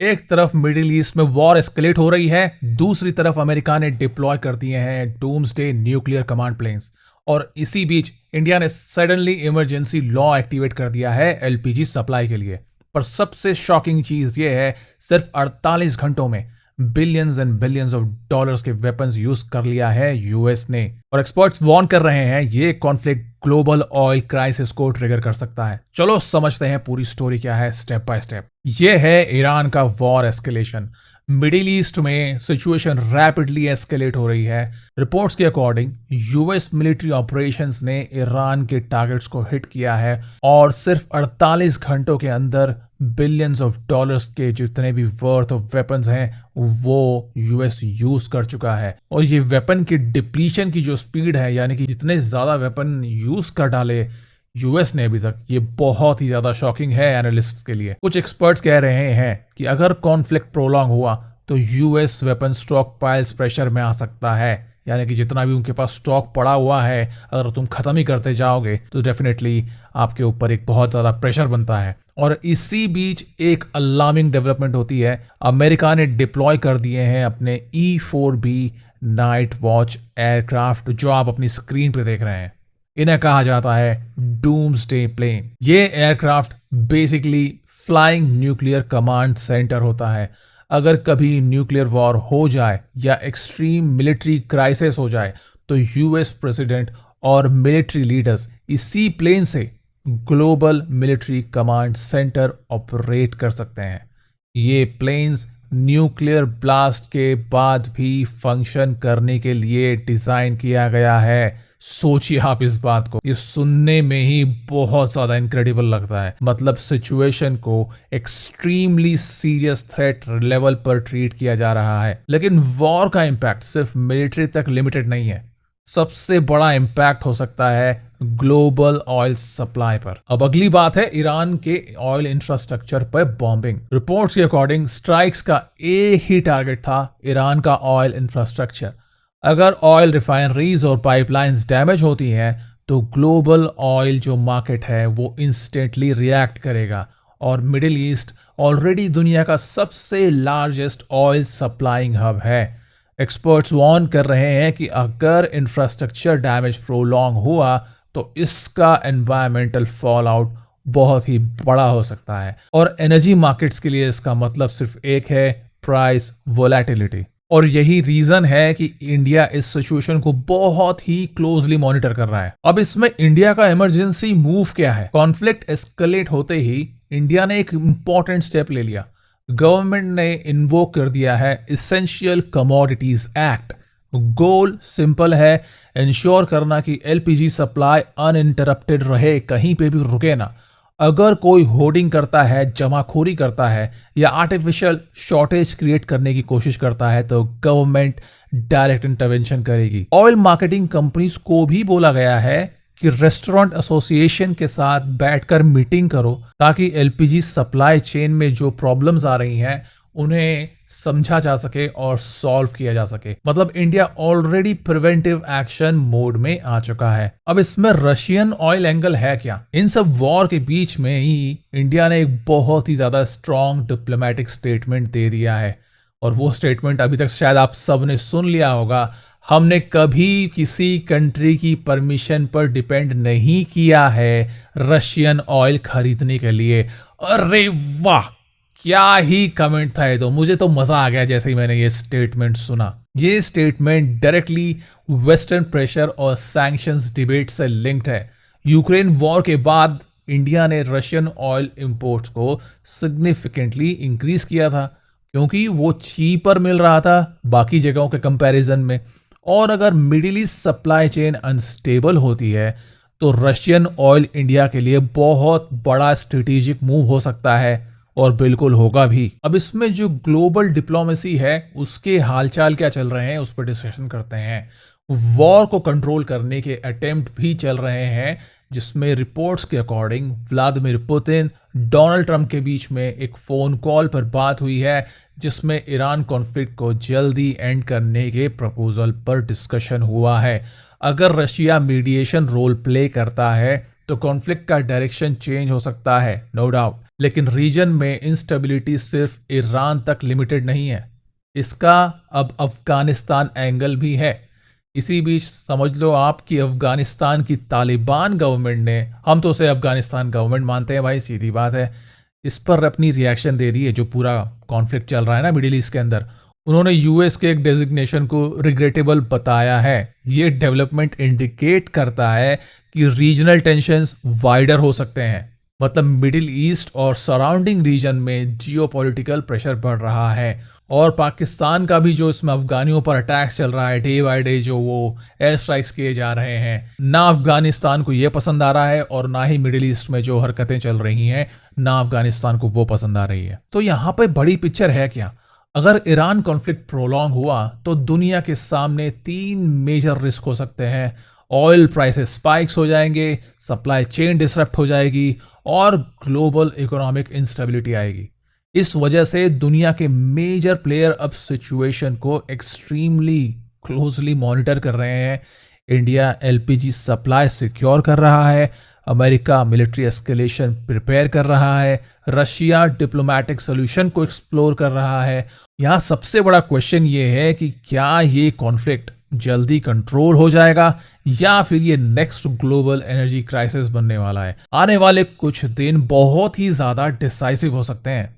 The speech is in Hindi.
एक तरफ मिडिल ईस्ट में वॉर एस्केलेट हो रही है, दूसरी तरफ अमेरिका ने डिप्लॉय कर दिए हैं डूम्सडे न्यूक्लियर कमांड प्लेन्स। और इसी बीच इंडिया ने सडनली इमरजेंसी लॉ एक्टिवेट कर दिया है एलपीजी सप्लाई के लिए। पर सबसे शॉकिंग चीज ये है, सिर्फ 48 घंटों में billions and billions of dollars के वेपन्स यूज कर लिया है यूएस ने। और एक्सपर्ट्स वार्न कर रहे हैं ये कॉन्फ्लिक्ट ग्लोबल ऑयल क्राइसिस को ट्रिगर कर सकता है। चलो समझते हैं पूरी स्टोरी क्या है स्टेप बाय स्टेप। ये है ईरान का वॉर एस्केलेशन। मिडिल ईस्ट में सिचुएशन रैपिडली एस्केलेट हो रही है। रिपोर्ट्स के अकॉर्डिंग यूएस मिलिट्री ऑपरेशंस ने ईरान के टारगेट्स को हिट किया है और सिर्फ 48 घंटों के अंदर बिलियंस ऑफ डॉलर्स के जितने भी वर्थ ऑफ वेपन्स हैं वो यूएस यूज कर चुका है। और ये वेपन की डिप्लीशन की जो स्पीड है, यानी कि जितने ज्यादा वेपन यूज कर डाले यूएस ने अभी तक, ये बहुत ही ज्यादा शॉकिंग है एनालिस्ट्स के लिए। कुछ एक्सपर्ट्स कह रहे हैं कि अगर कॉन्फ्लिक्ट प्रोलॉन्ग हुआ तो US weapon stock piles pressure में आ सकता है, यानी कि जितना भी उनके पास स्टॉक पड़ा हुआ है अगर तुम खत्म ही करते जाओगे तो डेफिनेटली आपके ऊपर एक बहुत ज्यादा प्रेशर बनता है। और इसी बीच एक अलार्मिंग डेवलपमेंट होती है। अमेरिका ने डिप्लॉय कर दिए हैं अपने E-4B नाइट वॉच एयरक्राफ्ट, जो आप अपनी स्क्रीन पे देख रहे हैं। इन्हें कहा जाता है डूम्सडे प्लेन। ये aircraft basically flying nuclear command centre होता है। अगर कभी न्यूक्लियर वॉर हो जाए या एक्सट्रीम मिलिट्री क्राइसिस हो जाए तो यूएस प्रेसिडेंट और मिलिट्री लीडर्स इसी प्लेन से global military command centre operate कर सकते हैं। ये प्लेन्स न्यूक्लियर ब्लास्ट के बाद भी फंक्शन करने के लिए डिजाइन किया गया है। सोचिए आप इस बात को, ये सुनने में ही बहुत ज्यादा इनक्रेडिबल लगता है। मतलब सिचुएशन को एक्सट्रीमली सीरियस थ्रेट लेवल पर ट्रीट किया जा रहा है। लेकिन वॉर का इंपैक्ट सिर्फ मिलिट्री तक लिमिटेड नहीं है। सबसे बड़ा इंपैक्ट हो सकता है ग्लोबल ऑयल सप्लाई पर। अब अगली बात है ईरान के ऑयल इंफ्रास्ट्रक्चर पर बॉम्बिंग। रिपोर्ट्स के अकॉर्डिंग स्ट्राइक्स का एक ही टारगेट था, ईरान का ऑयल इंफ्रास्ट्रक्चर। अगर ऑयल रिफाइनरीज और पाइपलाइंस डैमेज होती हैं तो ग्लोबल ऑयल जो मार्केट है वो इंस्टेंटली रिएक्ट करेगा। और मिडिल ईस्ट ऑलरेडी दुनिया का सबसे लार्जेस्ट ऑयल सप्लाइंग हब है। एक्सपर्ट्स वार्न कर रहे हैं कि अगर इंफ्रास्ट्रक्चर डैमेज प्रोलॉन्ग हुआ तो इसका एनवायरमेंटल फॉल आउट बहुत ही बड़ा हो सकता है। और एनर्जी मार्केट्स के लिए इसका मतलब सिर्फ एक है, प्राइस वोलेटिलिटी। और यही रीजन है कि इंडिया इस सिचुएशन को बहुत ही क्लोजली मॉनिटर कर रहा है। अब इसमें इंडिया का इमरजेंसी मूव क्या है? कॉन्फ्लिक्ट एस्केलेट होते ही इंडिया ने एक इंपॉर्टेंट स्टेप ले लिया। गवर्नमेंट ने इन्वोक कर दिया है essential commodities act. Goal simple है, इंश्योर करना कि एलपीजी सप्लाई अनइंटरप्टेड रहे, कहीं पे भी रुके ना। अगर कोई होर्डिंग करता है, जमाखोरी करता है या आर्टिफिशियल शॉर्टेज क्रिएट करने की कोशिश करता है तो गवर्नमेंट डायरेक्ट इंटरवेंशन करेगी। ऑयल मार्केटिंग कंपनीज को भी बोला गया है कि रेस्टोरेंट एसोसिएशन के साथ बैठकर मीटिंग करो ताकि एलपीजी सप्लाई चेन में जो प्रॉब्लम्स आ रही हैं उन्हें समझा जा सके और सॉल्व किया जा सके। मतलब India already preventive action mode में आ चुका है। अब इसमें रशियन ऑयल एंगल है क्या? इन सब वॉर के बीच में ही इंडिया ने एक बहुत ही ज्यादा स्ट्रॉन्ग डिप्लोमेटिक स्टेटमेंट दे दिया है। और वो स्टेटमेंट अभी तक शायद आप सबने सुन लिया होगा। हमने कभी किसी कंट्री की परमिशन पर डिपेंड नहीं किया है रशियन ऑयल खरीदने के लिए। अरे वाह, क्या ही कमेंट था ये तो। मुझे तो मजा आ गया जैसे ही मैंने ये स्टेटमेंट सुना। ये स्टेटमेंट डायरेक्टली वेस्टर्न प्रेशर और सैंक्शंस डिबेट से लिंक्ड है। यूक्रेन वॉर के बाद इंडिया ने रशियन ऑयल इंपोर्ट्स को सिग्निफिकेंटली इंक्रीज किया था क्योंकि वो चीपर मिल रहा था बाकी जगहों के कंपैरिजन में। और अगर middle east supply chain unstable होती है तो रशियन ऑयल इंडिया के लिए बहुत बड़ा स्ट्रेटेजिक मूव हो सकता है और बिल्कुल होगा भी। अब इसमें जो ग्लोबल डिप्लोमेसी है उसके हालचाल क्या चल रहे हैं उस पर डिस्कशन करते हैं। वॉर को कंट्रोल करने के अटेम्प्ट भी चल रहे हैं जिसमें रिपोर्ट्स के according Vladimir Putin Donald Trump के बीच में एक फोन कॉल पर बात हुई है जिसमें ईरान कॉन्फ्लिक्ट को जल्दी एंड करने के प्रपोजल पर डिस्कशन हुआ है। अगर रशिया मीडिएशन रोल प्ले करता है तो कॉन्फ्लिक्ट का डायरेक्शन चेंज हो सकता है, नो डाउट। लेकिन रीजन में इंस्टेबिलिटी सिर्फ ईरान तक लिमिटेड नहीं है, इसका अब अफगानिस्तान एंगल भी है। इसी बीच समझ लो आप कि अफगानिस्तान की तालिबान गवर्नमेंट ने, हम तो उसे अफगानिस्तान गवर्नमेंट मानते हैं भाई, सीधी बात है, इस पर अपनी रिएक्शन दे दी है। जो पूरा कॉन्फ्लिक्ट चल रहा है ना मिडिल ईस्ट के अंदर, उन्होंने यूएस के एक डेजिग्नेशन को रिग्रेटेबल बताया है। ये डेवलपमेंट इंडिकेट करता है कि रीजनल टेंशंस वाइडर हो सकते हैं। मतलब मिडिल ईस्ट और सराउंडिंग रीजन में जियोपॉलिटिकल प्रेशर बढ़ रहा है। और पाकिस्तान का भी जो इसमें अफगानियों पर अटैक्स चल रहा है, डे बाय डे जो वो एयर स्ट्राइक्स किए जा रहे हैं, ना अफगानिस्तान को ये पसंद आ रहा है और ना ही मिडिल ईस्ट में जो हरकतें चल रही हैं, ना अफगानिस्तान को वो पसंद आ रही है। तो यहाँ पे बड़ी पिक्चर है क्या? अगर ईरान कॉन्फ्लिक्ट प्रोलॉन्ग हुआ तो दुनिया के सामने 3 मेजर रिस्क हो सकते हैं। ऑयल प्राइसेस स्पाइक्स हो जाएंगे, सप्लाई चेन डिसरप्ट हो जाएगी और ग्लोबल इकोनॉमिक इंस्टेबिलिटी आएगी। इस वजह से दुनिया के मेजर प्लेयर अब सिचुएशन को एक्सट्रीमली क्लोजली मॉनिटर कर रहे हैं। इंडिया एलपीजी सप्लाई सिक्योर कर रहा है, अमेरिका मिलिट्री एस्केलेशन प्रिपेयर कर रहा है, रशिया डिप्लोमेटिक सोल्यूशन को एक्सप्लोर कर रहा है। यहाँ सबसे बड़ा क्वेश्चन ये है कि क्या ये कॉन्फ्लिक्ट जल्दी कंट्रोल हो जाएगा या फिर ये नेक्स्ट ग्लोबल एनर्जी क्राइसिस बनने वाला है। आने वाले कुछ दिन बहुत ही ज्यादा डिसाइसिव हो सकते हैं।